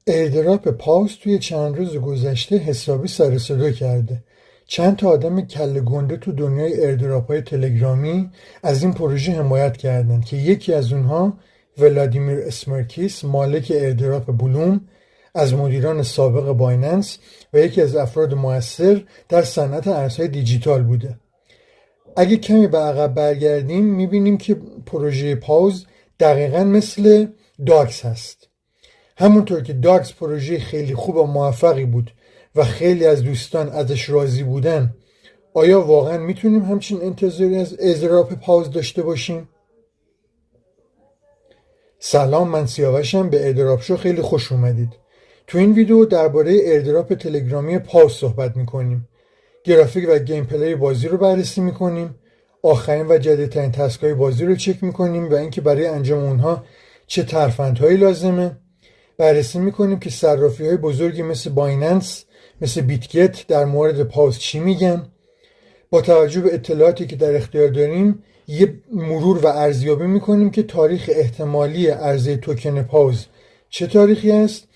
ایردراپ پاوز توی چند روز گذشته حسابی سر و صدا کرده. چند تا آدم کله گنده تو دنیای ایردراپ‌های تلگرامی از این پروژه حمایت کردن که یکی از اونها ولادیمیر اسمرکیس، مالک ایردراپ بلوم، از مدیران سابق بایننس و یکی از افراد مؤثر در صنعت ارزهای دیجیتال بوده. اگه کمی به عقب برگردیم میبینیم که پروژه پاوز دقیقاً مثل داکس هست. همونطور که داکس پروژه خیلی خوب و موفقی بود و خیلی از دوستان ازش راضی بودن، آیا واقعا میتونیم همچین انتظاری از ایردراپ پاوز داشته باشیم؟ سلام، من سیاوشم. به ایردراپ شو خیلی خوش اومدید. تو این ویدیو درباره ایردراپ تلگرامی پاوز صحبت میکنیم. گرافیک و گیم پلی بازی رو بررسی میکنیم. آخرین و جدیدترین تسکای بازی رو چک میکنیم و اینکه برای انجام اونها چه ترفندهایی لازمه. بررسی میکنیم که صرافی‌های بزرگی مثل بایننس، مثل بیتگت در مورد پاوز چی میگن. با توجه به اطلاعاتی که در اختیار داریم یه مرور و ارزیابی میکنیم که تاریخ احتمالی عرضه توکن پاوز چه تاریخی است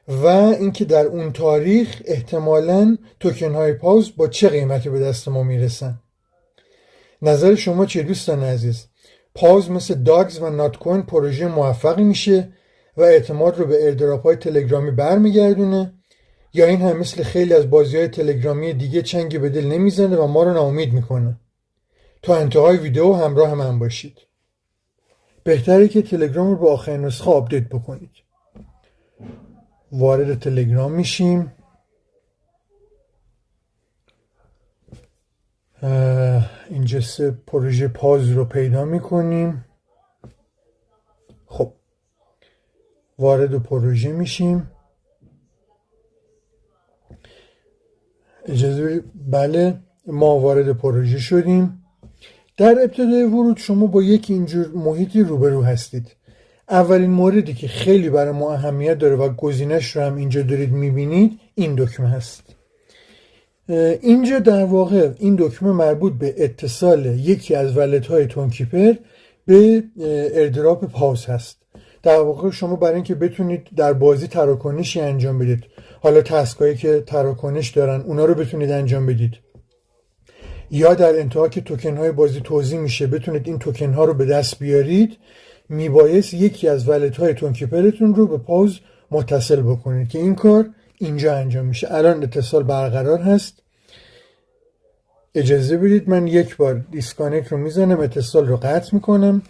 و اینکه در اون تاریخ احتمالاً توکن های پاوز با چه قیمتی به دست ما میرسن. نظر شما چیه دوستان عزیز؟ پاوز مثل داگز و نات کوین پروژه موفقی میشه و اعتماد رو به ایردراپ های تلگرامی برمیگردونه، یا این هم مثل خیلی از بازی های تلگرامی دیگه چنگی به دل نمیزنه و ما رو ناامید میکنه؟ تا انتهای ویدیو همراه من باشید. بهتره که تلگرام رو به آخرین نسخه آپدیت بکنید. وارد تلگرام میشیم. اینجا پروژه پاوز رو پیدا میکنیم. خب وارد پروژه میشیم. اجازه بدید. بله، ما وارد پروژه شدیم. در ابتدای ورود شما با یک اینجور محیطی روبرو هستید. اولین موردی که خیلی برای ما اهمیت داره و گزینش رو هم اینجا دارید میبینید این دکمه هست. اینجا در واقع این دکمه مربوط به اتصال یکی از ولت‌های تونکیپر به ایردراپ پاوز هست. در واقع شما برای اینکه بتونید در بازی تراکنشی انجام بدید، حالا تسکایی که تراکنش دارن اونا رو بتونید انجام بدید، یا در انتها که توکن های بازی توزیع میشه بتونید این توکن ها رو به دست بیارید، میبایست یکی از ولت های تونکیپرتون رو به پاوز متصل بکنید که این کار اینجا انجام میشه. الان اتصال برقرار هست. اجازه بدید من یک بار دیسکانکت رو میزنم، اتصال رو قطع میکنم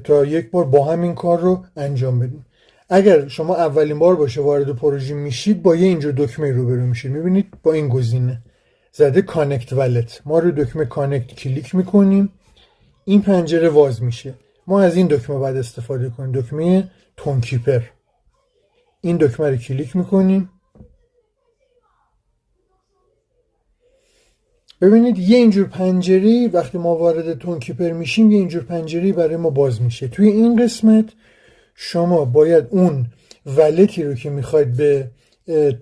تا یک بار با هم این کار رو انجام بدیم. اگر شما اولین بار باشه وارد پروژه میشید با یه اینجا دکمه روبرو میشید. میبینید با این گزینه زده کانکت ولت. ما رو دکمه کانکت کلیک میکنیم، این پنجره باز میشه. ما از این دکمه بعد استفاده کنیم، دکمه تونکیپر. این دکمه رو کلیک میکنیم. ببینید یه اینجور پنجره وقتی ما وارد تونکیپر میشیم یه اینجور پنجره برای ما باز میشه. توی این قسمت شما باید اون ولتی رو که میخواید به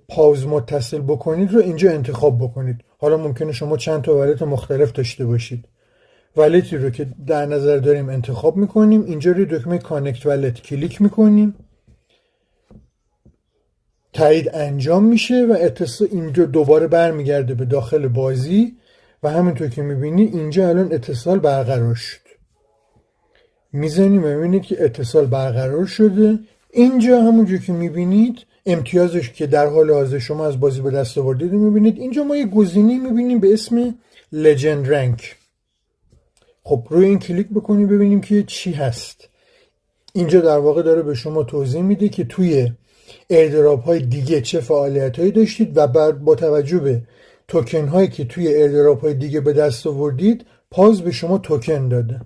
پاوز متصل بکنید رو اینجا انتخاب بکنید. حالا ممکنه شما چند تا ولت مختلف داشته باشید. ولتی رو که در نظر داریم انتخاب میکنیم، اینجا روی دکمه کانکت ولت کلیک میکنیم، تایید انجام میشه و اتصال اینجا دوباره برمیگرده به داخل بازی و همینطور که میبینید اینجا الان اتصال برقرار شد. میزنیم و میبینید که اتصال برقرار شده. اینجا همونجور که میبینید امتیازش که در حال حاضر شما از بازی به دست آوردید میبینید. اینجا ما یه گزینه میبینیم به اسم لجند رنک. خب روی این کلیک بکنیم ببینیم که چی هست. اینجا در واقع داره به شما توضیح میده که توی ایردراپ های دیگه چه فعالیت هایی داشتید و با توجه به توکن هایی که توی ایردراپ های دیگه به دست آوردید پاوز به شما توکن داده.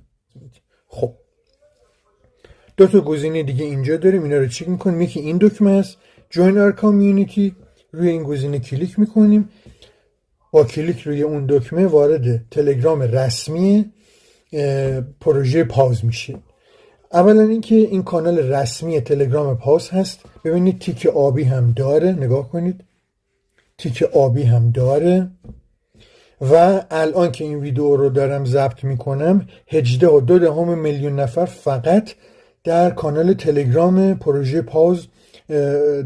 خب دو تا گزینه دیگه اینجا داریم، اینا رو چک میکنیم. یکی این دکمه است Join our community. روی این گزینه کلیک میکنیم. با کلیک روی اون دکمه وارد تلگرام رسمی پروژه پاوز میشه. اولا اینکه این کانال رسمی تلگرام پاوز هست. ببینید تیک آبی هم داره، نگاه کنید تیک آبی هم داره و الان که این ویدیو رو دارم ضبط میکنم 18.2 میلیون نفر فقط در کانال تلگرام پروژه پاوز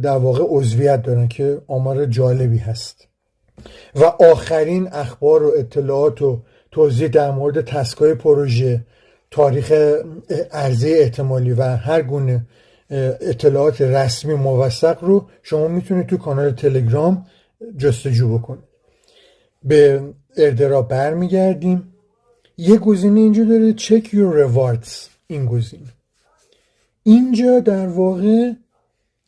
در واقع عضویت دارن که آمار جالبی هست. و آخرین اخبار و اطلاعات و توضیح در مورد تسکای پروژه، تاریخ عرضه احتمالی و هر گونه اطلاعات رسمی موثق رو شما میتونید تو کانال تلگرام جستجو بکنید. به ایردراپ برمیگردیم. یه گزینه اینجا داره check your rewards. این گزینه اینجا در واقع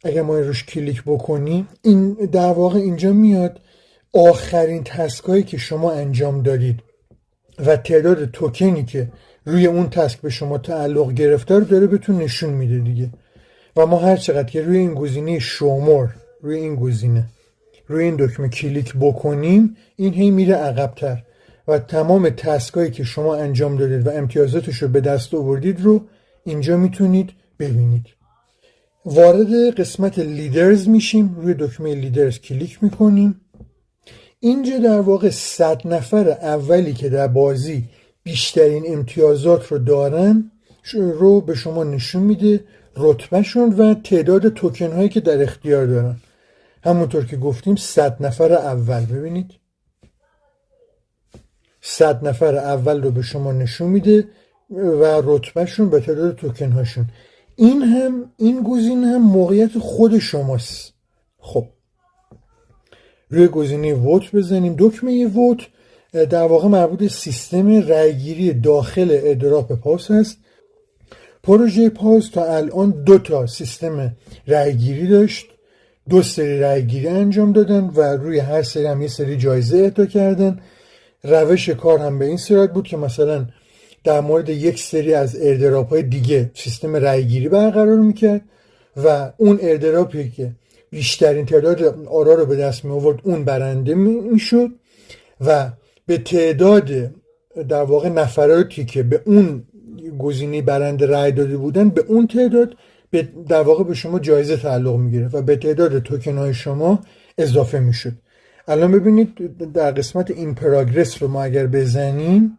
اگر ما روش کلیک بکنیم این در واقع اینجا میاد آخرین تسکایی که شما انجام دادید و تعداد توکنی که روی اون تسک به شما تعلق گرفته رو داره بهتون نشون میده دیگه. و ما هر چقدر که روی این گزینه شمار روی این دکمه کلیک بکنیم این هی میره عقب‌تر و تمام تسکایی که شما انجام دادید و امتیازاتش رو به دست آوردید رو اینجا میتونید ببینید. وارد قسمت لیدرز میشیم. روی دکمه لیدرز کلیک میکنیم. اینجا در واقع 100 نفر اولی که در بازی بیشترین امتیازات رو دارن رو به شما نشون میده، رتبهشون و تعداد توکن هایی که در اختیار دارن. همونطور که گفتیم 100 نفر اول، ببینید 100 نفر اول رو به شما نشون میده و رتبهشون به تعداد توکن هاشون. این گزینه هم موقعیت خود شماست. خب روی گزینه ووت بزنیم. دکمه ووت در واقع مربوط به سیستم رأیگیری داخل ایردراپ پاس هست. پروژه پاس تا الان 2 سیستم رأیگیری داشت. 2 سری رأیگیری انجام دادن و روی هر سری هم یه سری جایزه اهدا کردن. روش کار هم به این صورت بود که مثلا در مورد یک سری از ایردراپ های دیگه سیستم رأیگیری برقرار میکرد و اون ایردراپی که بیشترین تعداد آرا رو به دست می آورد اون برنده میشد و به تعداد در واقع نفراتی که به اون گزینه برنده رأی داده بودن به اون تعداد در واقع به شما جایزه تعلق میگیره و به تعداد توکن های شما اضافه میشد. الان ببینید در قسمت این پراگرس رو ما اگر بزنیم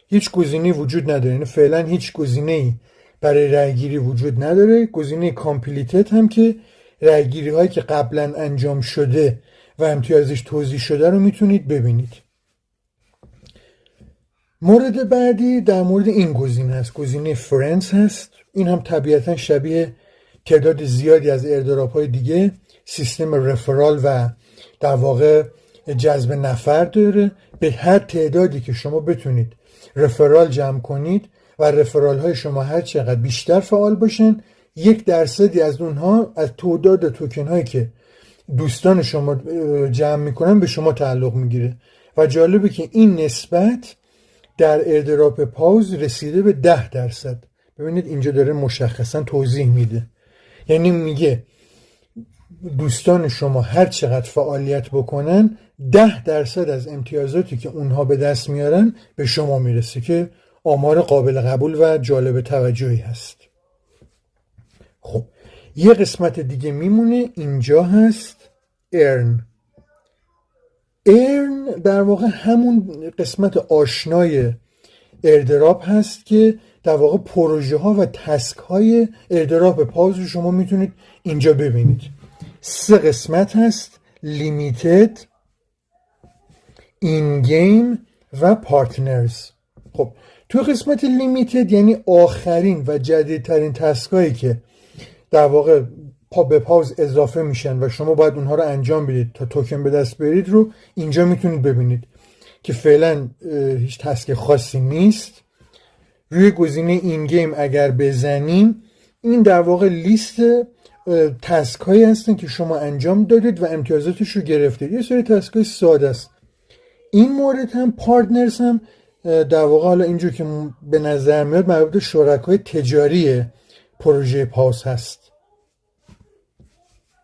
هیچ گزینه‌ای وجود نداره. یعنی فعلا هیچ گزینه‌ای برای رأیگیری وجود نداره. گزینه کامپلیتد هم که رأیگیری هایی که قبلا انجام شده و امتیازش توضیح شده رو میتونید ببینید. مورد بعدی در مورد این گزینه هست. گزینه فرندز هست. این هم طبیعتا شبیه تعداد زیادی از ایردراپ های دیگه سیستم رفرال و در واقع جذب نفر داره. به هر تعدادی که شما بتونید رفرال جمع کنید و رفرال های شما هر چقدر بیشتر فعال باشن 1% از اونها از تعداد توکن هایی که دوستان شما جمع میکنن به شما تعلق میگیره و جالبه که این نسبت در ایردراپ پاوز رسیده به 10%. ببینید اینجا داره مشخصا توضیح میده. یعنی میگه دوستان شما هر چقدر فعالیت بکنن 10% از امتیازاتی که اونها به دست میارن به شما میرسه که آمار قابل قبول و جالب توجهی هست. خب یه قسمت دیگه میمونه اینجا هست earn در واقع همون قسمت آشنای ایردراپ هست که در واقع پروژه ها و تسک های ایردراپ پاوز رو شما میتونید اینجا ببینید. 3 قسمت هست: لیمیتد، این گیم و پارتنرز. خب تو قسمت لیمیتد یعنی آخرین و جدیدترین تسک هایی که در واقع به پاوز اضافه میشن و شما باید اونها رو انجام بدید تا توکن به دست برید رو اینجا میتونید ببینید که فعلا هیچ تسک خاصی نیست. روی گزینه این گیم اگر بزنیم این در واقع لیست تسک هایی هستن که شما انجام دادید و امتیازاتش رو گرفتید. یه سری تسک های ساده است. این مورد هم پارتنرز هم در واقع حالا اینجور که به نظر میاد مربوط به شرکای تجاری پروژه پاوز هست.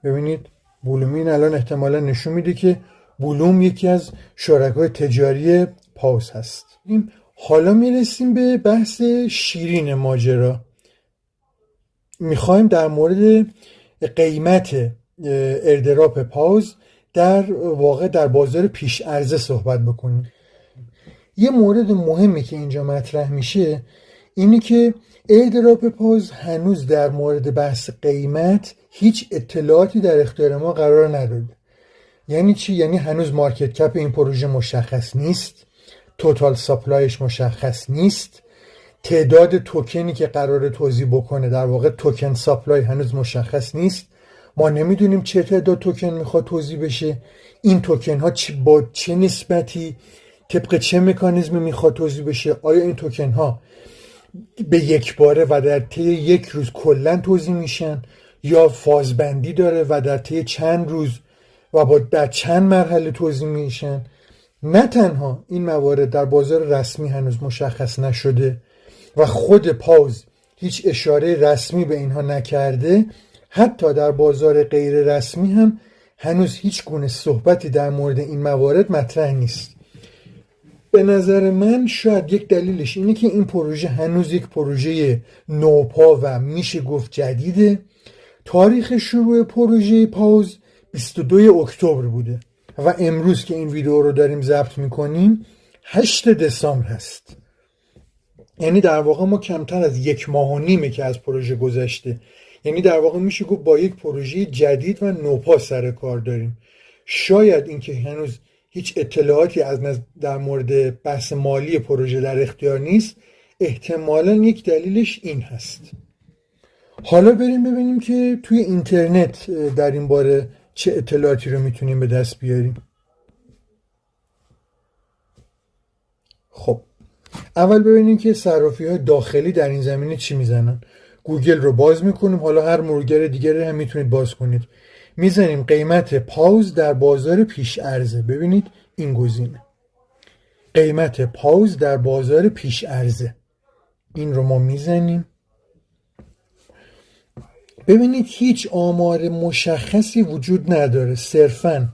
ببینید بلومین الان احتمالا نشون میده که بلوم یکی از شرکای تجاری پاوز هست. حالا میرسیم به بحث شیرین ماجرا. میخوایم در مورد قیمت ایردراپ پاوز در واقع در بازار پیش عرضه صحبت بکنیم. یه مورد مهمی که اینجا مطرح میشه اینه که ایردراپ پاوز هنوز در مورد بحث قیمت هیچ اطلاعاتی در اختیار ما قرار نداده. یعنی چی؟ یعنی هنوز مارکت کپ این پروژه مشخص نیست، توتال ساپلایش مشخص نیست، تعداد توکنی که قرار توزیع بکنه، در واقع توکن ساپلای هنوز مشخص نیست. ما نمیدونیم چه تعداد توکن میخواد توزیع بشه، این توکن ها با چه نسبتی طبق چه مکانیزمی میخواد توزیع بشه، آیا این توکن ها به یک باره و در طی یک روز کلا توزیع میشن یا فازبندی داره و در طی چند روز و در چند مرحله توزیع میشن. نه تنها این موارد در بازار رسمی هنوز مشخص نشده و خود پاوز هیچ اشاره رسمی به اینها نکرده، حتی در بازار غیر رسمی هم هنوز هیچ گونه صحبتی در مورد این موارد مطرح نیست. به نظر من شاید یک دلیلش اینه که این پروژه هنوز یک پروژه نوپا و میشه گفت جدیده. تاریخ شروع پروژه پاوز 22 اکتبر بوده و امروز که این ویدیو رو داریم ضبط میکنیم 8 دسامبر هست. یعنی در واقع ما کمتر از 1.5 ماه که از پروژه گذشته. یعنی در واقع میشه گفت با یک پروژه جدید و نوپا سر کار داریم. شاید اینکه هنوز هیچ اطلاعاتی در مورد بحث مالی پروژه در اختیار نیست، احتمالاً یک دلیلش این هست. حالا بریم ببینیم که توی اینترنت در این باره چه اطلاعاتی رو میتونیم به دست بیاریم. خب اول ببینیم که صرافی‌های داخلی در این زمینه چی میزنن. گوگل رو باز میکنیم، حالا هر مرورگر دیگری هم میتونید باز کنید. میزنیم قیمت پاوز در بازار پیش عرضه. ببینید این گزینه قیمت پاوز در بازار پیش عرضه، این رو ما میزنیم. ببینید هیچ آمار مشخصی وجود نداره، صرفاً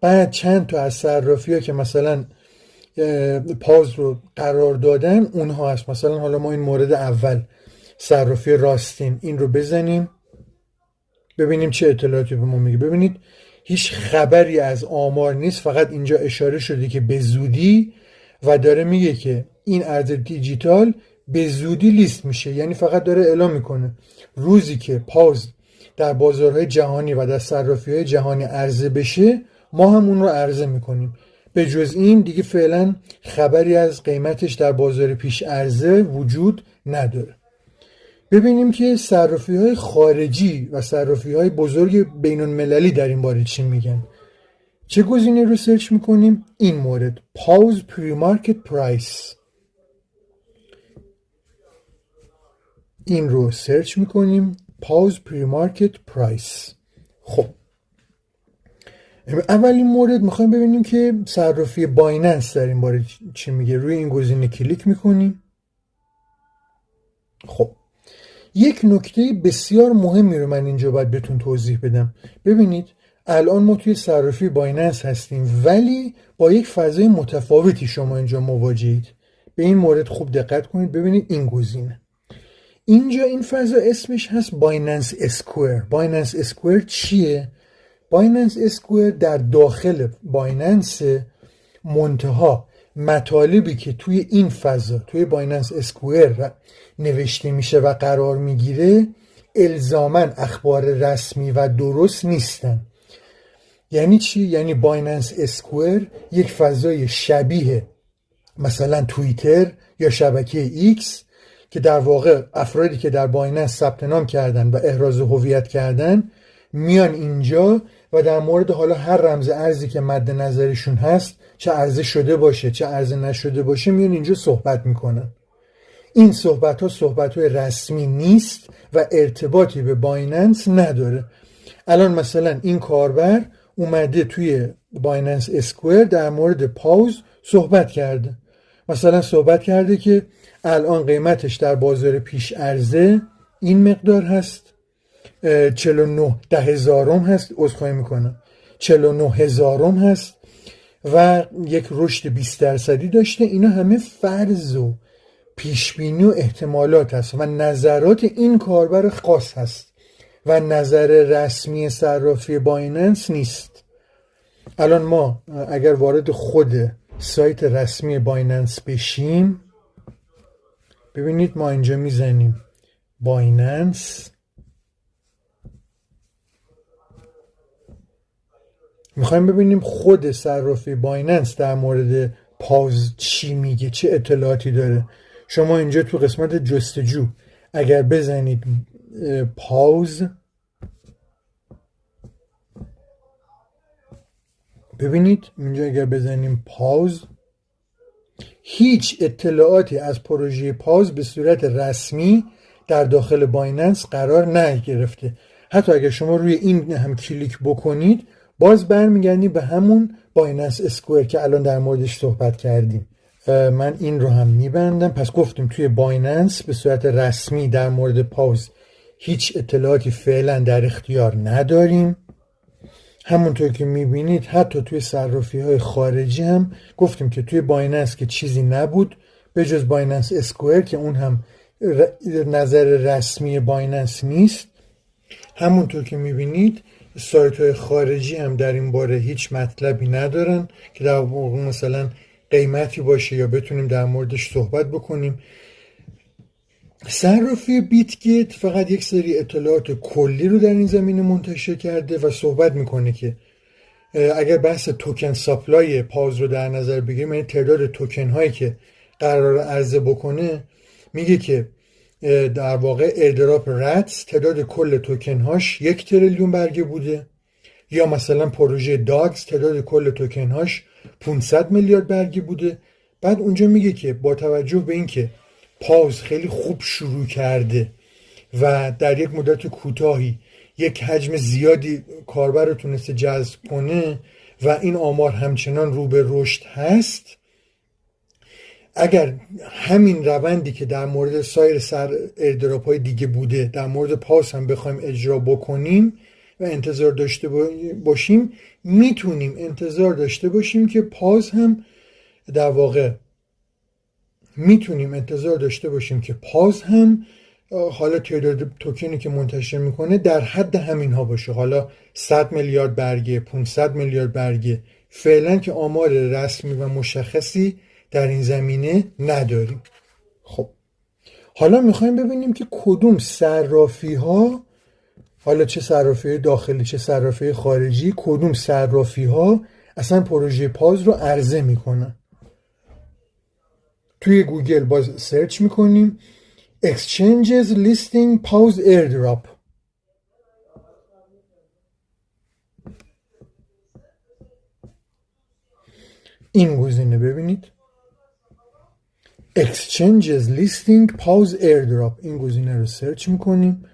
بعد چند تا از صرافی‌ها که مثلا پاوز رو قرار دادن اونها هست. مثلا حالا ما این مورد اول صرافی راستین، این رو بزنیم ببینیم چه اطلاعاتی به ما میگه. ببینید هیچ خبری از آمار نیست، فقط اینجا اشاره شده که به زودی و داره میگه که این ارز دیجیتال به زودی لیست میشه. یعنی فقط داره اعلام میکنه روزی که پاوز در بازارهای جهانی و در صرافی‌های جهانی عرضه بشه ما هم اون رو عرضه میکنیم. به جز این دیگه فعلا خبری از قیمتش در بازار پیش عرضه وجود نداره. ببینیم که صرافی‌های خارجی و صرافی‌های بزرگ بین‌المللی در این باره چی میگن. چه گزینه رو سرچ میکنیم؟ این مورد پاوز پری مارکت پرایس، این رو سرچ میکنیم پاوز پری مارکت پرایس. خب اولین مورد میخوایم ببینیم که صرافی بایننس در این باره چی میگه. روی این گزینه کلیک میکنیم. خب یک نکته بسیار مهمی رو من اینجا باید بهتون توضیح بدم. ببینید الان ما توی صرافی بایننس هستیم ولی با یک فضای متفاوتی شما اینجا مواجهید. به این مورد خوب دقت کنید. ببینید این گزینه اینجا این فضا اسمش هست بایننس اسکوئر. بایننس اسکوئر چیه؟ بایننس اسکوئر در داخل بایننس، منتها مطالبی که توی این فضا توی بایننس اسکوئر نوشته میشه و قرار میگیره الزاماً اخبار رسمی و درست نیستن. یعنی چی؟ یعنی بایننس اسکوئر یک فضای شبیه مثلا توییتر یا شبکه ایکس که در واقع افرادی که در بایننس ثبت نام کردن و احراز هویت کردن میان اینجا و در مورد حالا هر رمز ارزی که مد نظرشون هست، چه عرضه شده باشه چه عرضه نشده باشه، میان اینجا صحبت میکنن. این صحبت های رسمی نیست و ارتباطی به بایننس نداره. الان مثلا این کاربر اومده توی بایننس اسکوئر در مورد پاوز صحبت کرده. مثلا صحبت کرده که الان قیمتش در بازار پیش عرضه این مقدار هست، 49,000 هست، عذرخواهی میکنم 49,000 هست و یک رشد 20% داشته. اینا همه فرض و پیشبینی و احتمالات هست و نظرات این کاربر خاص هست و نظر رسمی صرافی بایننس نیست. الان ما اگر وارد خود سایت رسمی بایننس بشیم، ببینید ما اینجا میزنیم بایننس میخوایم ببینیم خود صرافی بایننس در مورد پاوز چی میگه، چه اطلاعاتی داره. شما اینجا تو قسمت جستجو اگر بزنید پاوز، ببینید اینجا اگر بزنیم پاوز، هیچ اطلاعاتی از پروژه پاوز به صورت رسمی در داخل بایننس قرار نگرفته. حتی اگر شما روی این هم کلیک بکنید باز برمیگردیم به همون بایننس اسکوئر که الان در موردش صحبت کردیم. من این رو هم میبندم. پس گفتیم توی بایننس به صورت رسمی در مورد پاوز هیچ اطلاعاتی فعلا در اختیار نداریم. همونطور که میبینید حتی توی صرافی های خارجی هم گفتیم که توی بایننس که چیزی نبود به جز بایننس اسکوئر که اون هم نظر رسمی بایننس نیست. همونطور که میبینید سایت های خارجی هم در این باره هیچ مطلبی ندارن که در واقع مثلا قیمتی باشه یا بتونیم در موردش صحبت بکنیم. صرافی بیتگیت فقط یک سری اطلاعات کلی رو در این زمینه منتشر کرده و صحبت میکنه که اگر بحث توکن ساپلای پاوز رو در نظر بگیریم، یعنی تعداد توکن هایی که قرار عرضه بکنه، میگه که در واقع ایردراپ رتس تعداد کل توکن هاش 1 تریلیون برگه بوده، یا مثلا پروژه داگز تعداد کل توکن هاش 500 میلیارد برگه بوده. بعد اونجا میگه که با توجه به اینکه پاوز خیلی خوب شروع کرده و در یک مدت کوتاهی یک حجم زیادی کاربر رو تونسته جذب کنه و این آمار همچنان رو به رشد هست، اگر همین روندی که در مورد سایر ایردراپ های دیگه بوده در مورد پاوز هم بخوایم اجرا بکنیم و انتظار داشته باشیم، میتونیم انتظار داشته باشیم که پاوز هم در واقع حالا تعداد توکنی که منتشر میکنه در حد همین ها باشه، حالا 100 میلیارد برگه، 500 میلیارد برگه. فعلا که آمار رسمی و مشخصی در این زمینه نداریم. خب حالا میخوایم ببینیم که کدوم صرافی ها، حالا چه صرافی داخلی چه صرافی خارجی، کدوم صرافی ها اصلا پروژه پاوز رو عرضه میکنن. توی گوگل باز سرچ میکنیم Exchanges listing Pause airdrop. این گزینه ببینید Exchanges listing Pause airdrop، این گزینه رو سرچ میکنیم.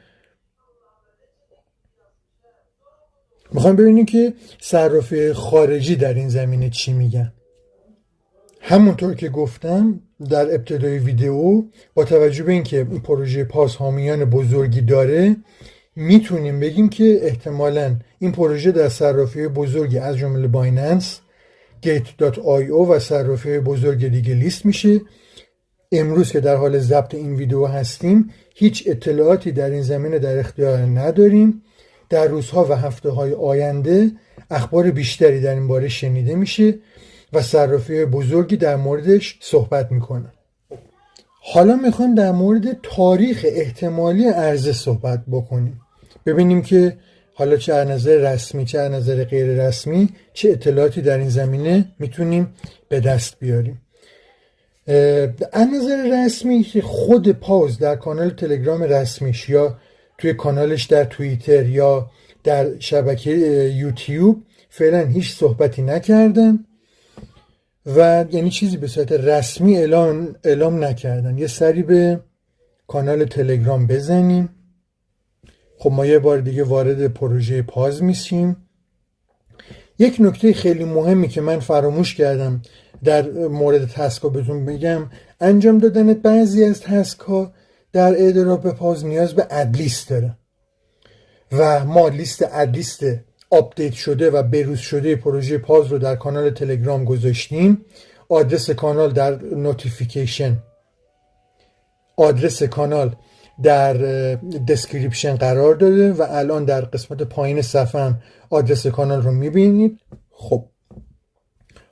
میخوایم ببینیم که صرافی خارجی در این زمینه چی میگن. همونطور که گفتم در ابتدای ویدیو، با توجه به اینکه این پروژه پاوز حامیان بزرگی داره، میتونیم بگیم که احتمالاً این پروژه در صرافی بزرگی از جمله بایننس، Gate.io و صرافی بزرگ دیگه لیست میشه. امروز که در حال ضبط این ویدیو هستیم هیچ اطلاعاتی در این زمینه در اختیار نداریم. در روزها و هفته‌های آینده اخبار بیشتری در این باره شنیده میشه و صرافی بزرگی در موردش صحبت میکنن. حالا میخوایم در مورد تاریخ احتمالی عرضه صحبت بکنیم، ببینیم که حالا چه از نظر رسمی چه از نظر غیر رسمی چه اطلاعاتی در این زمینه میتونیم به دست بیاریم. از نظر رسمی خود پاوز در کانال تلگرام رسمیش یا توی کانالش در توییتر یا در شبکه یوتیوب فعلا هیچ صحبتی نکردن و یعنی چیزی به صورت رسمی اعلام نکردن. یه سری به کانال تلگرام بزنیم. خب ما یه بار دیگه وارد پروژه پاوز میشیم. یک نکته خیلی مهمی که من فراموش کردم در مورد تسک ها بهتون بگم، انجام دادن بعضی از تسک ها در ایردراپ پاوز نیاز به ادلیست داره و ما لیست ادلیست آپدیت شده و بروز شده پروژه پاوز رو در کانال تلگرام گذاشتیم. آدرس کانال در نوتیفیکیشن، آدرس کانال در دسکریپشن قرار داده و الان در قسمت پایین صفحه آدرس کانال رو میبینید. خب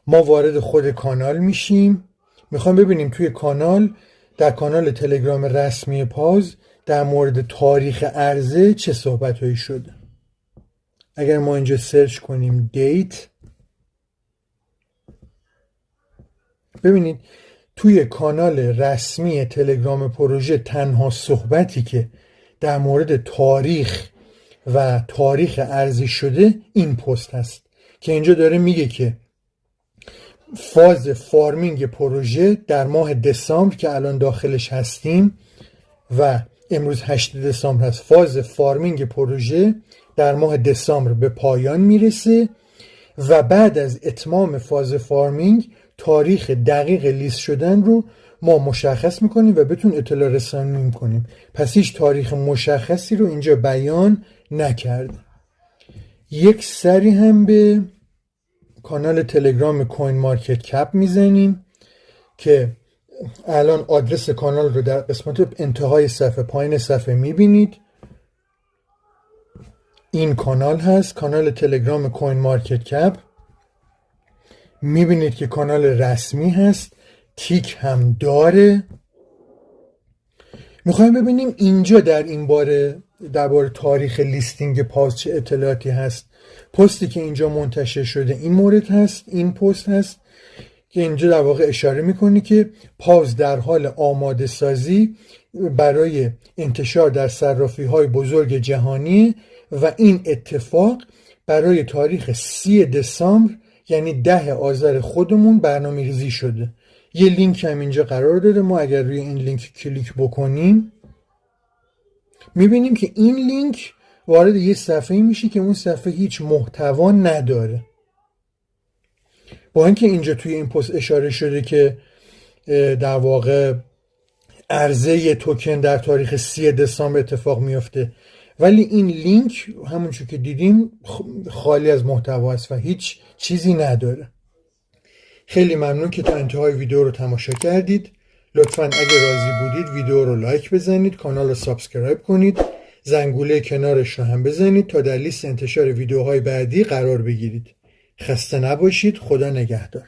ما وارد خود کانال میشیم. میخوام ببینیم توی کانال، در کانال تلگرام رسمی پاوز در مورد تاریخ عرضه چه صحبت هایی شده. اگر ما اینجا سرچ کنیم دیت ببینید توی کانال رسمی تلگرام پروژه تنها صحبتی که در مورد تاریخ و تاریخ ارزش شده این پست هست که اینجا داره میگه که فاز فارمینگ پروژه در ماه دسامبر که الان داخلش هستیم و امروز 8 دسامبر هست، فاز فارمینگ پروژه در ماه دسامبر به پایان میرسه و بعد از اتمام فاز فارمینگ تاریخ دقیق لیست شدن رو ما مشخص میکنیم و بهتون اطلاع رسانی میکنیم. پس هیچ تاریخ مشخصی رو اینجا بیان نکرده. یک سری هم به کانال تلگرام کوین مارکت کپ میزنیم که الان آدرس کانال رو در قسمت انتهای صفحه پایین صفحه میبینید. این کانال هست، کانال تلگرام کوین مارکت کپ. میبینید که کانال رسمی هست، تیک هم داره. میخوایم ببینیم اینجا در این درباره تاریخ لیستینگ پاز چه اطلاعاتی هست. پستی که اینجا منتشر شده این مورد هست، این پست هست که اینجا در واقع اشاره میکنی که پاز در حال آماده سازی برای انتشار در صرافی های بزرگ جهانی و این اتفاق برای تاریخ 30 دسامبر یعنی 10 آذر خودمون برنامه ریزی شده. یه لینک هم اینجا قرار داده. ما اگر روی این لینک کلیک بکنیم میبینیم که این لینک وارد یه صفحه میشه که اون صفحه هیچ محتوا نداره. با اینکه اینجا توی این پست اشاره شده که در واقع عرضه توکن در تاریخ 30 دسامبر اتفاق میفته، ولی این لینک همونجور که دیدیم خالی از محتوا است و هیچ چیزی نداره. خیلی ممنون که تا انتهای ویدیو رو تماشا کردید. لطفاً اگه راضی بودید ویدیو رو لایک بزنید، کانال رو سابسکرایب کنید، زنگوله کنارش رو هم بزنید تا در لیست انتشار ویدیوهای بعدی قرار بگیرید. خسته نباشید. خدا نگهدار.